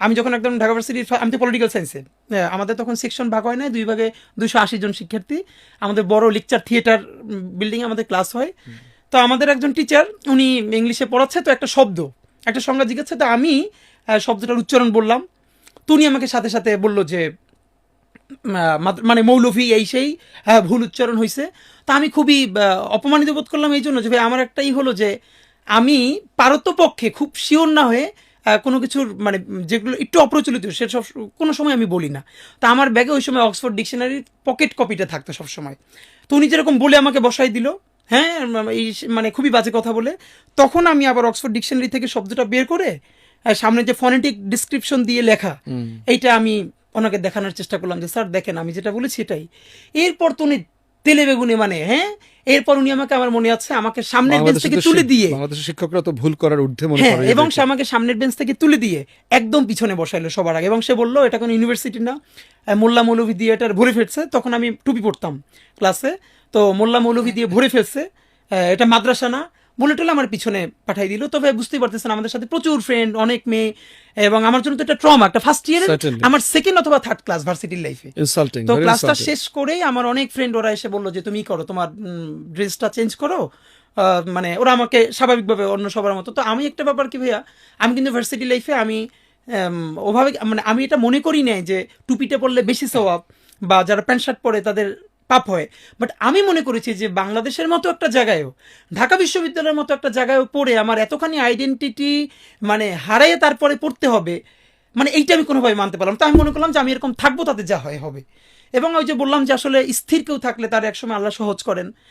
আমি যখন একদম ঢাকা ভার্সিটির, আমি তো পলিটিক্যাল সায়েন্সে, আমাদের তখন সেকশন ভাগ হয় না, 2 ভাগে 280 জন শিক্ষার্থী, আমাদের বড় লেকচার থিয়েটার বিল্ডিং আমাদের ক্লাস হয়। তো আমাদের একজন টিচার, উনি ইংলিশে পড়াচ্ছে, তো একটা শব্দ, একটা সংজ্ঞা জিজ্ঞাসা, তো আমি শব্দটার উচ্চারণ বললাম। তো উনি আমাকে সাথে সাথে বলল যে মানে মৌলভী এই সেই, হ্যাঁ ভুল উচ্চারণ হয়েছে। তা আমি খুবই অপমানিত বোধ করলাম এই জন্য যে ভাই আমার একটাই হলো যে আমি পারতপক্ষে খুব শিওর না হয়ে কোনো কিছুর মানে যেগুলো একটু অপ্রচলিত সেসব কোনো সময় আমি বলি না। তা আমার ব্যাগে ওই সময় অক্সফোর্ড ডিকশনারির পকেট কপিটা থাকতো সবসময়। তো উনি যেরকম বলে আমাকে বসাই দিল, হ্যাঁ এই মানে খুবই বাজে কথা বলে, তখন আমি আবার অক্সফোর্ড ডিকশনারি থেকে শব্দটা বের করে সামনে যে ফনেটিক ডিসক্রিপশন দিয়ে লেখা, এইটা আমি ওনাকে দেখানোর চেষ্টা করলাম যে স্যার দেখেন আমি যেটা বলেছি এটাই। এরপর তো উনি তেলে বেগুনে মানে হ্যাঁ, এরপর উনি আমাকে, আমার মনে আছে, আমাকে সামনের বেঞ্চ থেকে তুলে দিয়ে, বাংলাদেশের শিক্ষকরা তো ভুল করার ঊর্ধ্বে মনে হ্যাঁ, করে, এবং সে আমাকে সামনের বেঞ্চ থেকে তুলে দিয়ে একদম পিছনে বসাইলো সবার আগে, এবং সে বললো এটা কোনো ইউনিভার্সিটি না, মোল্লা মৌলভী দিয়ে এটার ভরে ফেলছে। তখন আমি টুপি পড়তাম ক্লাসে, তো মোল্লা মৌলভী দিয়ে ভরে ফেলছে, এটা মাদ্রাসা না বলে টলে আমার পিছনে পাঠাই দিল। তবে বুঝতেই পারতেছেন আমাদের সাথে প্রচুর ফ্রেন্ড, অনেক মেয়ে, এবং আমার জন্য তো একটা ট্রমা, একটা ফার্স্ট ইয়ারের Certainly. আমার সেকেন্ড অথবা থার্ড ক্লাস ভার্সিটির লাইফে। ইনসাল্টিং, তো ভেরি ক্লাসটা ইনসাল্টিং। শেষ করেই আমার অনেক ফ্রেন্ড ওরা এসে বললো যে তুমি করো, তোমার ড্রেসটা চেঞ্জ করো, মানে ওরা আমাকে স্বাভাবিকভাবে অন্য সবার মতো। তো আমি একটা ব্যাপার কি ভাইয়া, আমি কিন্তু ভার্সিটি লাইফে আমি ওভাবে মানে আমি এটা মনে করি নাই যে টুপিটা পরলে বেশি সওয়াব বা যারা প্যান্ট শার্ট পরে তাদের পাপ হয়। বাট আমি মনে করেছি যে বাংলাদেশের মতো একটা জায়গায়ও, ঢাকা বিশ্ববিদ্যালয়ের মতো একটা জায়গায়ও পড়ে আমার এতখানি আইডেন্টিটি মানে হারাইয়ে তারপরে পড়তে হবে, মানে এইটা আমি কোনোভাবে মানতে পারলাম। তো আমি মনে করলাম যে আমি এরকম থাকবো, তাতে যা হয় হবে। এবং ওই যে বললাম যে আসলে স্থির কেউ থাকলে তার একসময় আল্লাহ সহজ করেন।